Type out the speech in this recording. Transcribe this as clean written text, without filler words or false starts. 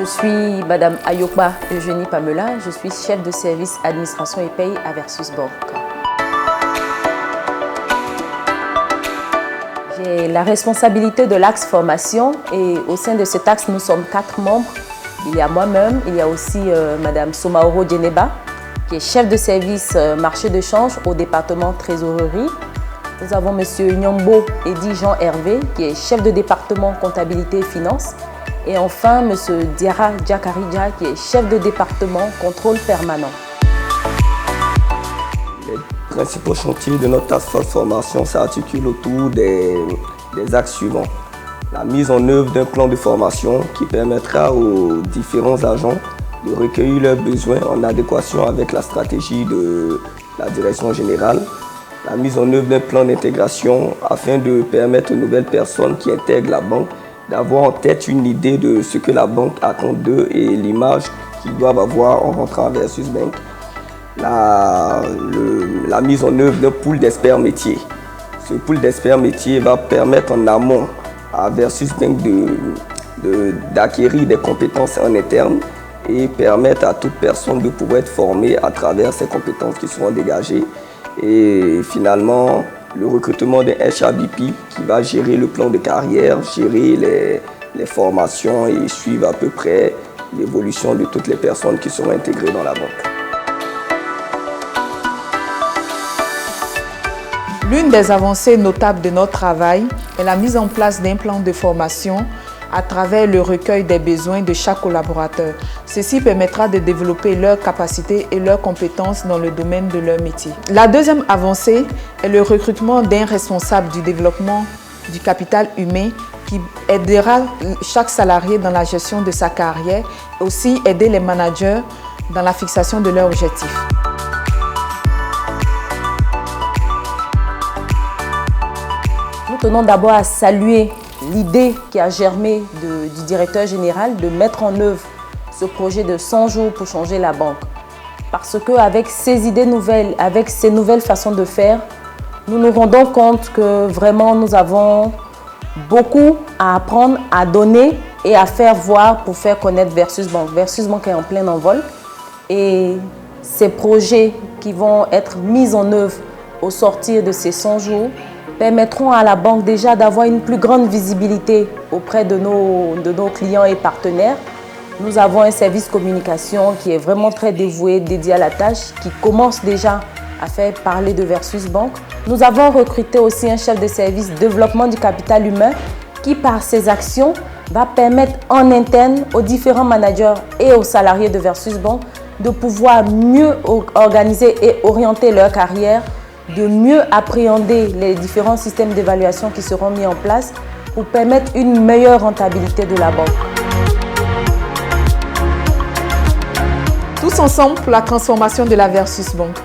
suis Madame Ayokba Eugénie Pamela, je suis chef de service administration et paye à Versus Bank. J'ai la responsabilité de l'axe formation et au sein de cet axe, nous sommes 4 membres. Il y a moi-même, il y a aussi Madame Somaoro Djeneba, qui est chef de service marché de change au département trésorerie. Nous avons Monsieur Nyombo Eddy Jean Hervé, qui est chef de département comptabilité et finances. Et enfin, Monsieur Diara Djakaridja, qui est chef de département contrôle permanent. Les principaux chantiers de notre task force formation s'articulent autour des axes suivants. La mise en œuvre d'un plan de formation qui permettra aux différents agents de recueillir leurs besoins en adéquation avec la stratégie de la direction générale. La mise en œuvre d'un plan d'intégration afin de permettre aux nouvelles personnes qui intègrent la banque d'avoir en tête une idée de ce que la banque attend d'eux et l'image qu'ils doivent avoir en rentrant à Versus Bank. La mise en œuvre d'un pool d'experts métiers. Ce pool d'experts métiers va permettre en amont à Versus Bank d'acquérir des compétences en interne et permettre à toute personne de pouvoir être formée à travers ces compétences qui seront dégagées. Et finalement, le recrutement d'un HRBP qui va gérer le plan de carrière, gérer les formations et suivre à peu près l'évolution de toutes les personnes qui seront intégrées dans la banque. L'une des avancées notables de notre travail est la mise en place d'un plan de formation à travers le recueil des besoins de chaque collaborateur. Ceci permettra de développer leurs capacités et leurs compétences dans le domaine de leur métier. La deuxième avancée est le recrutement d'un responsable du développement du capital humain qui aidera chaque salarié dans la gestion de sa carrière et aussi aider les managers dans la fixation de leurs objectifs. Nous tenons d'abord à saluer l'idée qui a germé du directeur général de mettre en œuvre ce projet de 100 jours pour changer la banque. Parce qu'avec ces idées nouvelles, avec ces nouvelles façons de faire, nous nous rendons compte que vraiment nous avons beaucoup à apprendre, à donner et à faire voir pour faire connaître Versus Bank. Versus Bank est en plein envol et ces projets qui vont être mis en œuvre au sortir de ces 100 jours permettront à la banque déjà d'avoir une plus grande visibilité auprès de nos clients et partenaires. Nous avons un service communication qui est vraiment très dévoué, dédié à la tâche, qui commence déjà à faire parler de Versus Bank. Nous avons recruté aussi un chef de service développement du capital humain qui, par ses actions, va permettre en interne aux différents managers et aux salariés de Versus Bank de pouvoir mieux organiser et orienter leur carrière, de mieux appréhender les différents systèmes d'évaluation qui seront mis en place pour permettre une meilleure rentabilité de la banque. Tous ensemble pour la transformation de la Versus Bank.